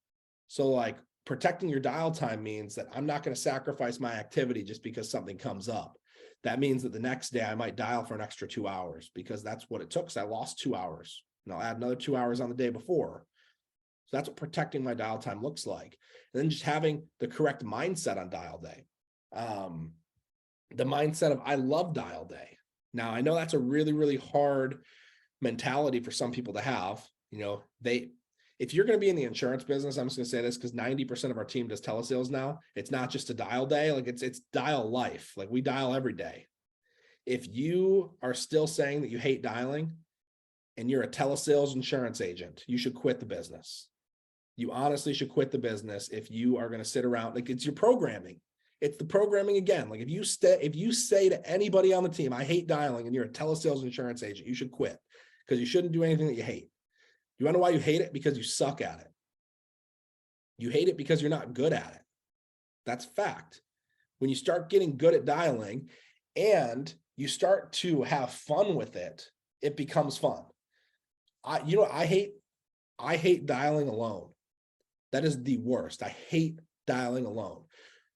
So like, protecting your dial time means that I'm not going to sacrifice my activity just because something comes up. That means that the next day I might dial for an extra 2 hours, because that's what it took. So I lost 2 hours, and I'll add another 2 hours on the day before. So that's what protecting my dial time looks like. And then just having the correct mindset on dial day. The mindset of, I love dial day. Now, I know that's a really, really hard mentality for some people to have. If you're going to be in the insurance business, I'm just going to say this because 90% of our team does telesales now. It's not just a dial day. Like, it's dial life. Like, we dial every day. If you are still saying that you hate dialing and you're a telesales insurance agent, you should quit the business. You honestly should quit the business if you are going to sit around. Like, it's your programming. It's the programming again. Like, if you say to anybody on the team, I hate dialing, and you're a telesales insurance agent, you should quit, because you shouldn't do anything that you hate. You want to know why you hate it? Because you suck at it. You hate it because you're not good at it. That's fact. When you start getting good at dialing and you start to have fun with it, it becomes fun. I hate dialing alone. That is the worst. I hate dialing alone.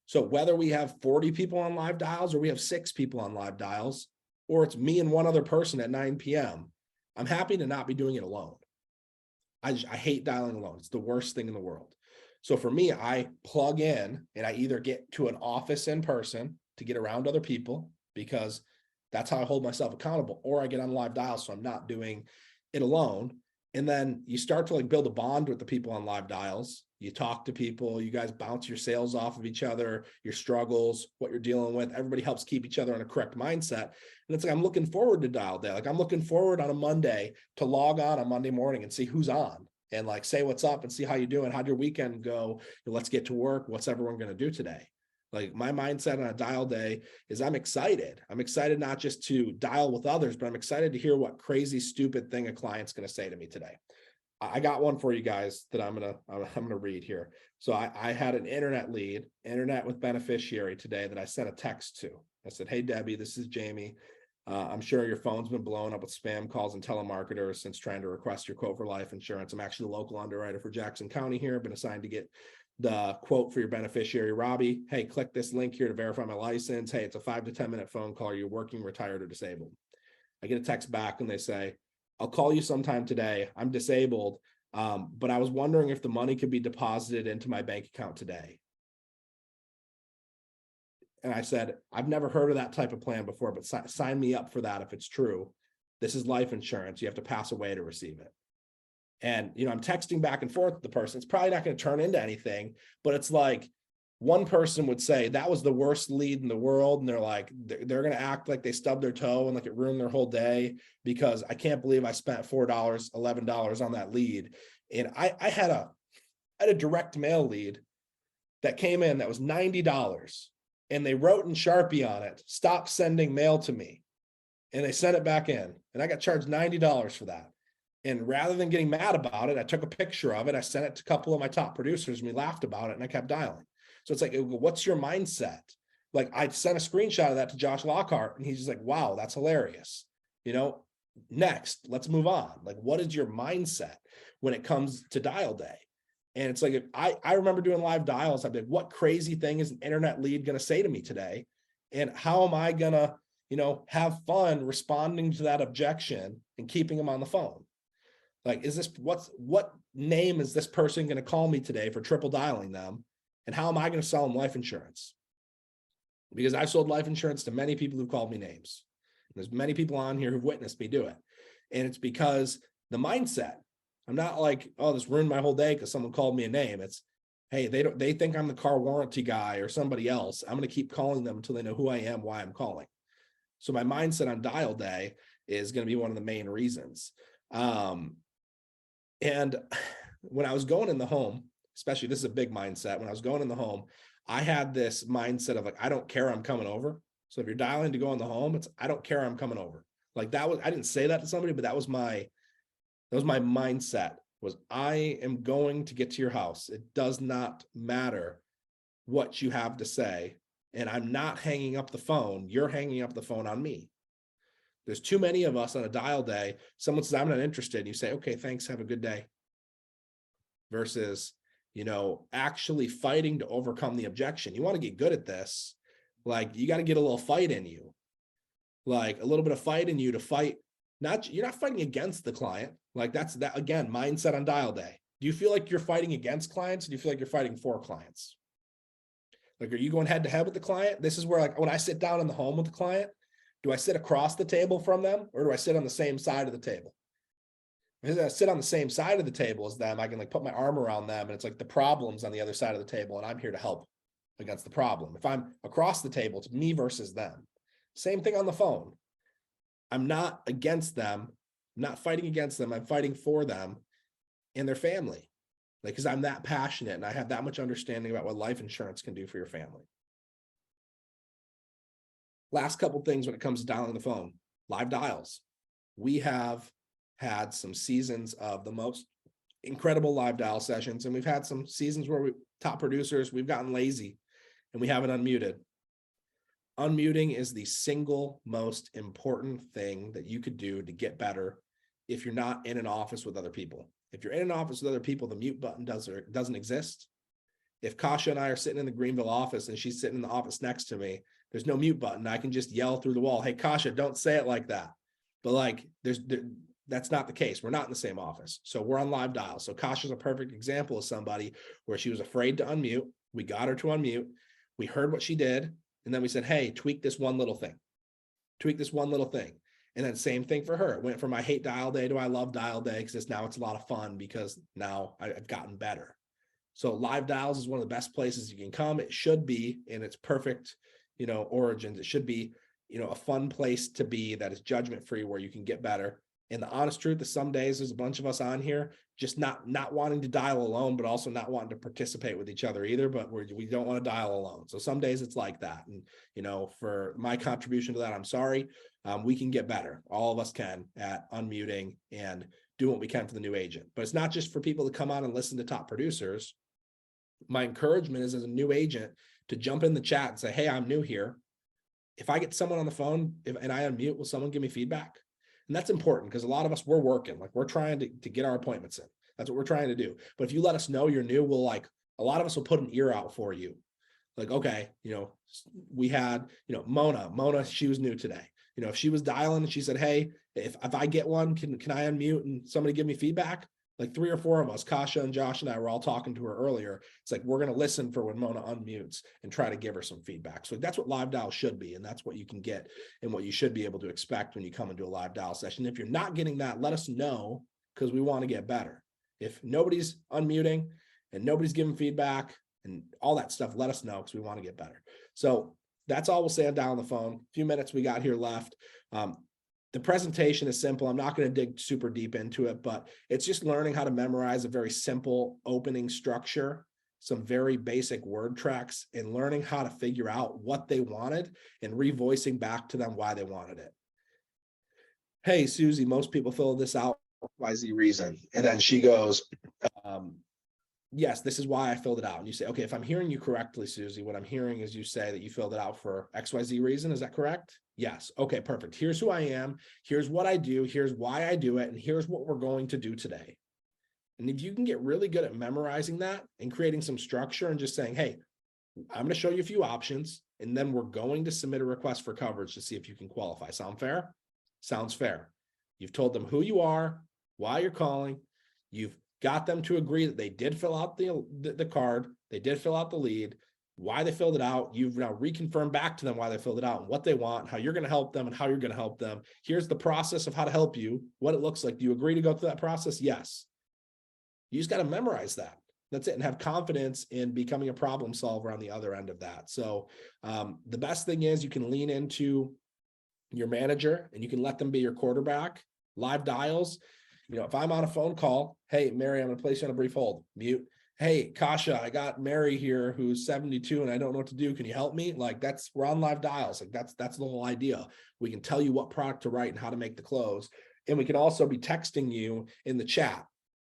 So whether we have 40 people on live dials, or we have 6 people on live dials, or it's me and one other person at 9 p.m., I'm happy to not be doing it alone. I hate dialing alone. It's the worst thing in the world. So for me, I plug in and I either get to an office in person to get around other people, because that's how I hold myself accountable, or I get on live dial so I'm not doing it alone. And then you start to like build a bond with the people on live dials. You talk to people, you guys bounce your sales off of each other, your struggles, what you're dealing with. Everybody helps keep each other in a correct mindset. And it's like, I'm looking forward to dial day. Like I'm looking forward on a Monday to log on Monday morning and see who's on and like say what's up and see how you're doing. How'd your weekend go? Let's get to work. What's everyone going to do today? Like my mindset on a dial day is I'm excited. I'm excited not just to dial with others, but I'm excited to hear what crazy, stupid thing a client's going to say to me today. I got one for you guys that I'm gonna read here. So I had an internet lead, internet with beneficiary today that I sent a text to. I said, "Hey Debbie, this is Jamie. I'm sure your phone's been blown up with spam calls and telemarketers since trying to request your quote for life insurance. I'm actually the local underwriter for Jackson County here. I've been assigned to get the quote for your beneficiary, Robbie. Hey, click this link here to verify my license. Hey, it's a 5 to 10 minute phone call. You're working, retired, or disabled." I get a text back and they say, "I'll call you sometime today. I'm disabled, but I was wondering if the money could be deposited into my bank account today." And I said, "I've never heard of that type of plan before, but sign me up for that if it's true. This is life insurance. You have to pass away to receive it." And, I'm texting back and forth with the person. It's probably not going to turn into anything, but it's like one person would say that was the worst lead in the world. And they're like, they're going to act like they stubbed their toe and like it ruined their whole day because I can't believe I spent $4, $11 on that lead. And I had a direct mail lead that came in that was $90 and they wrote in Sharpie on it, "Stop sending mail to me." And they sent it back in and I got charged $90 for that. And rather than getting mad about it, I took a picture of it. I sent it to a couple of my top producers and we laughed about it and I kept dialing. So it's like, what's your mindset? Like I sent a screenshot of that to Josh Lockhart and he's just like, "Wow, that's hilarious." Next, let's move on. Like, what is your mindset when it comes to dial day? And it's like, I remember doing live dials. I'd be like, what crazy thing is an internet lead going to say to me today? And how am I going to, have fun responding to that objection and keeping them on the phone? Like, what name is this person going to call me today for triple dialing them? And how am I going to sell them life insurance? Because I've sold life insurance to many people who called me names. There's many people on here who've witnessed me do it. And it's because the mindset, I'm not like, "Oh, this ruined my whole day because someone called me a name." It's, hey, they think I'm the car warranty guy or somebody else. I'm going to keep calling them until they know who I am, why I'm calling. So my mindset on dial day is going to be one of the main reasons. And when I was going in the home, especially, this is a big mindset. When I was going in the home, I had this mindset of like, I don't care, I'm coming over. So if you're dialing to go in the home, it's, I don't care, I'm coming over. Like I didn't say that to somebody, but that was my mindset, was I am going to get to your house. It does not matter what you have to say. And I'm not hanging up the phone. You're hanging up the phone on me. There's too many of us on a dial day. Someone says, "I'm not interested." And you say, "Okay, thanks. Have a good day." Versus, actually fighting to overcome the objection. You want to get good at this. Like you got to get a little fight in you, like a little bit of fight in you to fight. You're not fighting against the client. Like that again, mindset on dial day. Do you feel like you're fighting against clients? Or do you feel like you're fighting for clients? Like, are you going head to head with the client? This is where, like, when I sit down in the home with the client, do I sit across the table from them or do I sit on the same side of the table? If I sit on the same side of the table as them, I can like put my arm around them and it's like the problem's on the other side of the table and I'm here to help against the problem. If I'm across the table, it's me versus them. Same thing on the phone. I'm not against them. I'm not fighting against them. I'm fighting for them and their family. Like, because I'm that passionate and I have that much understanding about what life insurance can do for your family. Last couple things when it comes to dialing the phone, live dials. We have had some seasons of the most incredible live dial sessions, and we've had some seasons where top producers, we've gotten lazy and we haven't unmuted. Unmuting is the single most important thing that you could do to get better if you're not in an office with other people. If you're in an office with other people, the mute button doesn't exist. If Kasha and I are sitting in the Greenville office and she's sitting in the office next to me, there's no mute button. I can just yell through the wall, "Hey, Kasha, don't say it like that." But like, that's not the case. We're not in the same office. So we're on live dial. So Kasha's a perfect example of somebody where she was afraid to unmute. We got her to unmute. We heard what she did. And then we said, "Hey, tweak this one little thing. Tweak this one little thing." And then same thing for her. It went from I hate dial day to I love dial day because it's a lot of fun because now I've gotten better. So live dials is one of the best places you can come. It should be in its perfect, origins. It should be, a fun place to be that is judgment free where you can get better. And the honest truth is some days there's a bunch of us on here just not wanting to dial alone, but also not wanting to participate with each other either. But we don't want to dial alone. So some days it's like that. And, for my contribution to that, I'm sorry. We can get better. All of us can at unmuting and do what we can for the new agent. But it's not just for people to come on and listen to top producers. My encouragement is as a new agent to jump in the chat and say, hey, I'm new here. If I get someone on the phone and I unmute, will someone give me feedback? And that's important because a lot of us, we're working, like we're trying to get our appointments in. That's what we're trying to do. But if you let us know you're new, a lot of us will put an ear out for you. Like, okay, we had, Mona, she was new today. If she was dialing and she said, hey, if I get one, can I unmute and somebody give me feedback? Like 3 or 4 of us, Kasha and Josh and I were all talking to her earlier. It's like, we're going to listen for when Mona unmutes and try to give her some feedback. So that's what live dial should be. And that's what you can get and what you should be able to expect when you come into a live dial session. If you're not getting that, let us know because we want to get better. If nobody's unmuting and nobody's giving feedback and all that stuff, let us know because we want to get better. So that's all we'll say on Dial on the Phone. A few minutes we got here left. The presentation is simple. I'm not going to dig super deep into it, but it's just learning how to memorize a very simple opening structure, some very basic word tracks, and learning how to figure out what they wanted and revoicing back to them why they wanted it. Hey, Susie, most people fill this out for XYZ reason. And then she goes, yes, this is why I filled it out. And you say, okay, if I'm hearing you correctly, Susie, what I'm hearing is you say that you filled it out for XYZ reason. Is that correct? Yes. Okay, perfect. Here's who I am. Here's what I do. Here's why I do it. And here's what we're going to do today. And if you can get really good at memorizing that and creating some structure and just saying, hey, I'm going to show you a few options, and then we're going to submit a request for coverage to see if you can qualify. Sound fair? Sounds fair. You've told them who you are, why you're calling. You've got them to agree that they did fill out the card, they did fill out the lead, why they filled it out. You've now reconfirmed back to them why they filled it out and what they want, how you're going to help them and how you're going to help them. Here's the process of how to help you, what it looks like. Do you agree to go through that process? Yes. You just got to memorize that. That's it. And have confidence in becoming a problem solver on the other end of that. So the best thing is you can lean into your manager and you can let them be your quarterback. Live dials. If I'm on a phone call, hey, Mary, I'm going to place you on a brief hold, mute. Hey, Kasha, I got Mary here who's 72 and I don't know what to do. Can you help me? Like we're on live dials. Like that's the whole idea. We can tell you what product to write and how to make the close. And we can also be texting you in the chat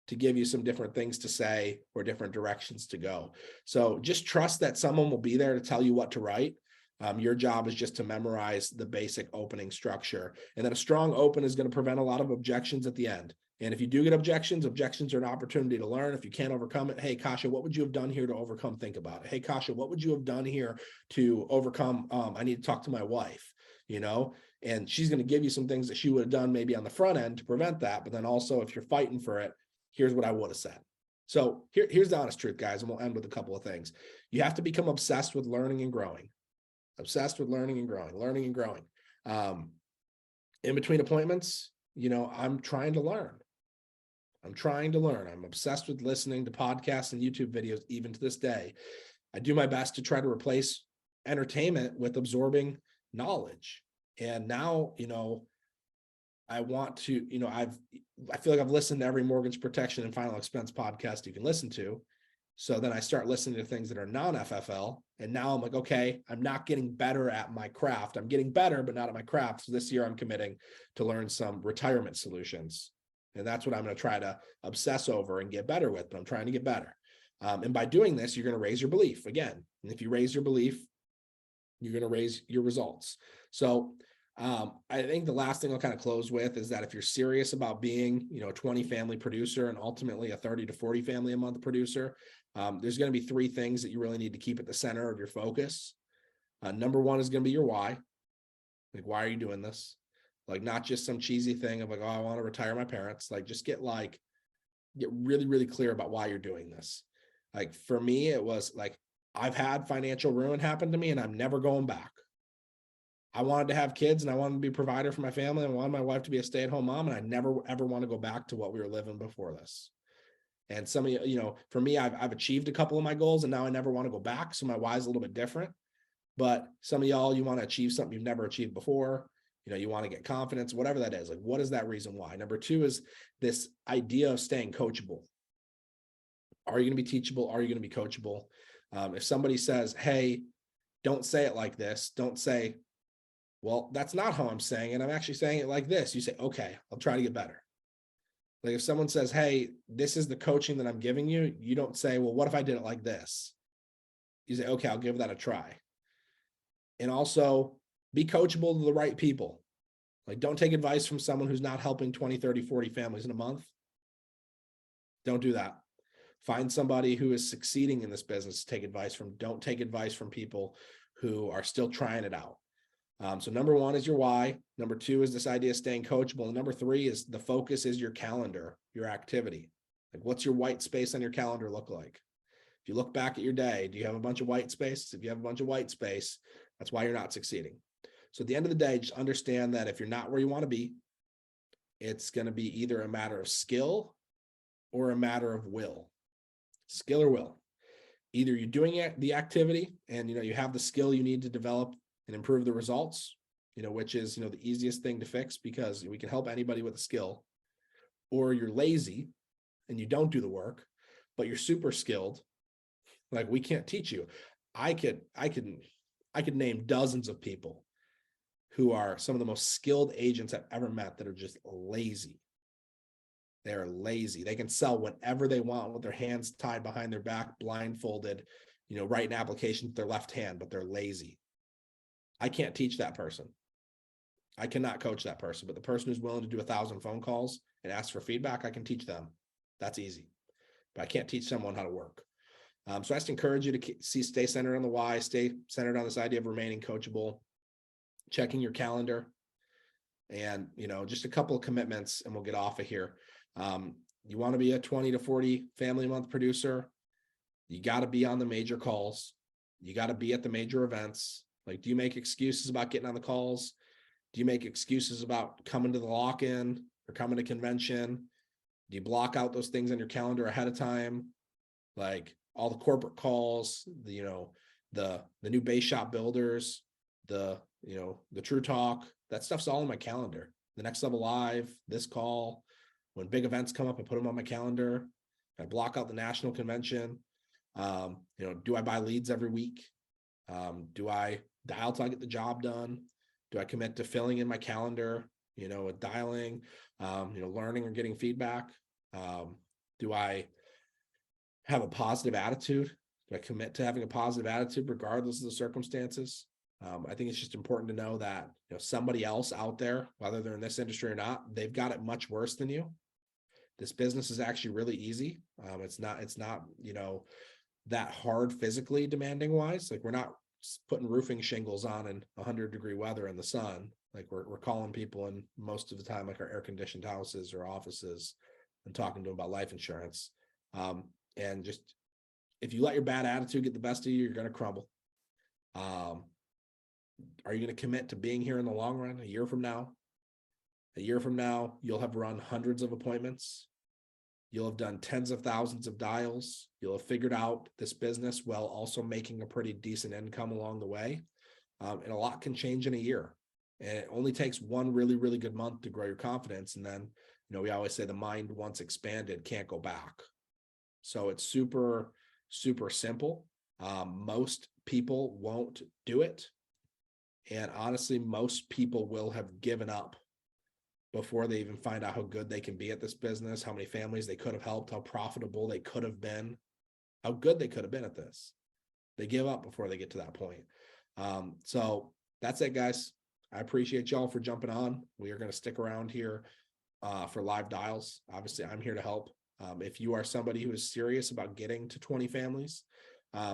to give you some different things to say or different directions to go. So just trust that someone will be there to tell you what to write. Your job is just to memorize the basic opening structure. And then a strong open is going to prevent a lot of objections at the end. And if you do get objections are an opportunity to learn. If you can't overcome it, hey, Kasha, what would you have done here to overcome? Think about it. Hey, Kasha, what would you have done here to overcome? I need to talk to my wife, and she's going to give you some things that she would have done maybe on the front end to prevent that. But then also if you're fighting for it, here's what I would have said. So here's the honest truth, guys, and we'll end with a couple of things. You have to become obsessed with learning and growing. Obsessed with learning and growing. In between appointments, I'm trying to learn. I'm obsessed with listening to podcasts and YouTube videos, even to this day. I do my best to try to replace entertainment with absorbing knowledge. And now, I want to, I feel like I've listened to every mortgage protection and final expense podcast you can listen to. So then I start listening to things that are non-FFL. And now I'm like, okay, I'm not getting better at my craft. I'm getting better, but not at my craft. So this year I'm committing to learn some retirement solutions. And that's what I'm going to try to obsess over and get better with, but I'm trying to get better. And by doing this, you're going to raise your belief again. And if you raise your belief, you're going to raise your results. So I think the last thing I'll kind of close with is that if you're serious about being, a 20 family producer and ultimately a 30 to 40 family a month producer, there's going to be 3 things that you really need to keep at the center of your focus. Number 1 is going to be your why. Like, why are you doing this? Like, not just some cheesy thing of like, oh, I want to retire my parents. Like, just get really, really clear about why you're doing this. Like, for me, it was like, I've had financial ruin happen to me and I'm never going back. I wanted to have kids and I wanted to be a provider for my family. I wanted my wife to be a stay-at-home mom, and I never ever want to go back to what we were living before this. And some of you, for me, I've achieved a couple of my goals and now I never want to go back. So my why is a little bit different. But some of y'all, you want to achieve something you've never achieved before. You want to get confidence, whatever that is. Like, what is that reason why? Number two is this idea of staying coachable. Are you going to be teachable? Are you going to be coachable? If somebody says, hey, don't say it like this, don't say, well, that's not how I'm saying it. I'm actually saying it like this. You say, okay, I'll try to get better. Like if someone says, hey, this is the coaching that I'm giving you, you don't say, well, what if I did it like this? You say, okay, I'll give that a try. And also be coachable to the right people. Like, don't take advice from someone who's not helping 20, 30, 40 families in a month. Don't do that. Find somebody who is succeeding in this business to take advice from. Don't take advice from people who are still trying it out. So number one is your why. Number two is this idea of staying coachable. And number three is the focus is your calendar, your activity. Like, what's your white space on your calendar look like? If you look back at your day, do you have a bunch of white space? If you have a bunch of white space, that's why you're not succeeding. So at the end of the day, just understand that if you're not where you want to be, it's going to be either a matter of skill or a matter of will. Skill or will. Either you're doing the activity and you have the skill you need to develop and improve the results, which is the easiest thing to fix because we can help anybody with a skill, or you're lazy and you don't do the work, but you're super skilled. Like, we can't teach you. I could name dozens of people who are some of the most skilled agents I've ever met that are just lazy. They're lazy. They can sell whenever they want with their hands tied behind their back, blindfolded, write an application with their left hand, but they're lazy. I can't teach that person. I cannot coach that person, but the person who's willing to do 1,000 phone calls and ask for feedback, I can teach them. That's easy, but I can't teach someone how to work. So I just encourage you to stay centered on the why, stay centered on this idea of remaining coachable, checking your calendar, and, just a couple of commitments and we'll get off of here. You want to be a 20 to 40 family a month producer. You got to be on the major calls. You got to be at the major events. Like, do you make excuses about getting on the calls? Do you make excuses about coming to the lock-in or coming to convention? Do you block out those things on your calendar ahead of time? Like all the corporate calls, the new base shop builders, the True Talk, that stuff's all on my calendar. The Next Level Live, this call, when big events come up, I put them on my calendar. I block out the national convention. Do I buy leads every week? Do I dial till I get the job done? Do I commit to filling in my calendar, with dialing, learning or getting feedback? Do I have a positive attitude? Do I commit to having a positive attitude regardless of the circumstances? I think it's just important to know that somebody else out there, whether they're in this industry or not, they've got it much worse than you. This business is actually really easy. It's not that hard physically demanding wise. Like, we're not putting roofing shingles on in 100-degree weather in the sun. Like, we're calling people in most of the time, like our air-conditioned houses or offices, and talking to them about life insurance. And just, if you let your bad attitude get the best of you, you're going to crumble. Are you going to commit to being here in the long run? A year from now, you'll have run hundreds of appointments. You'll have done tens of thousands of dials. You'll have figured out this business while also making a pretty decent income along the way. And a lot can change in a year. And it only takes one really, really good month to grow your confidence. And then, we always say the mind once expanded can't go back. So it's super, super simple. Most people won't do it. And honestly, most people will have given up before they even find out how good they can be at this business, how many families they could have helped, how profitable they could have been, how good they could have been at this. They give up before they get to that point. So that's it, guys. I appreciate y'all for jumping on. We are going to stick around here for live dials. Obviously, I'm here to help. If you are somebody who is serious about getting to 20 families,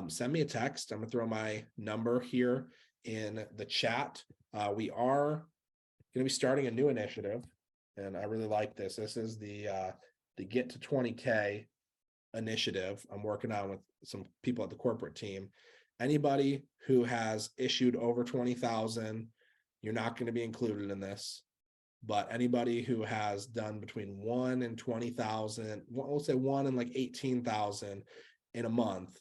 send me a text. I'm going to throw my number here in the chat. We are going to be starting a new initiative, and I really like this. This is the Get to 20K initiative I'm working on with some people at the corporate team. Anybody who has issued over 20,000 you're not going to be included in this. But anybody who has done between 1 and 20,000, we'll say 1 and like 18,000 in a month,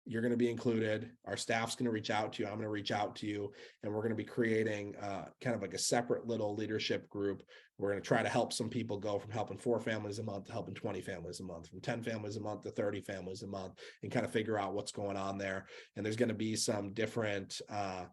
you're going to be included. Our staff's going to reach out to you. I'm going to reach out to you, and we're going to be creating kind of like a separate little leadership group. We're going to try to help some people go from helping 4 families a month to helping 20 families a month, from 10 families a month to 30 families a month, and kind of figure out what's going on there. And there's going to be some different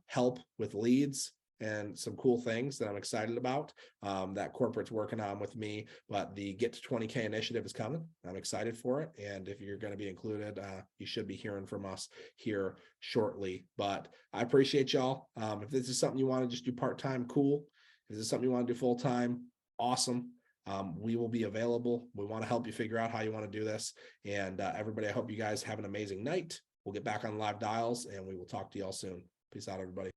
help with leads and some cool things that I'm excited about that corporate's working on with me. But the Get to 20K initiative is coming. I'm excited for it. And if you're going to be included, you should be hearing from us here shortly. But I appreciate y'all. If this is something you want to just do part-time, cool. If this is something you want to do full-time, awesome. We will be available. We want to help you figure out how you want to do this. And everybody, I hope you guys have an amazing night. We'll get back on live dials, and we will talk to y'all soon. Peace out, everybody.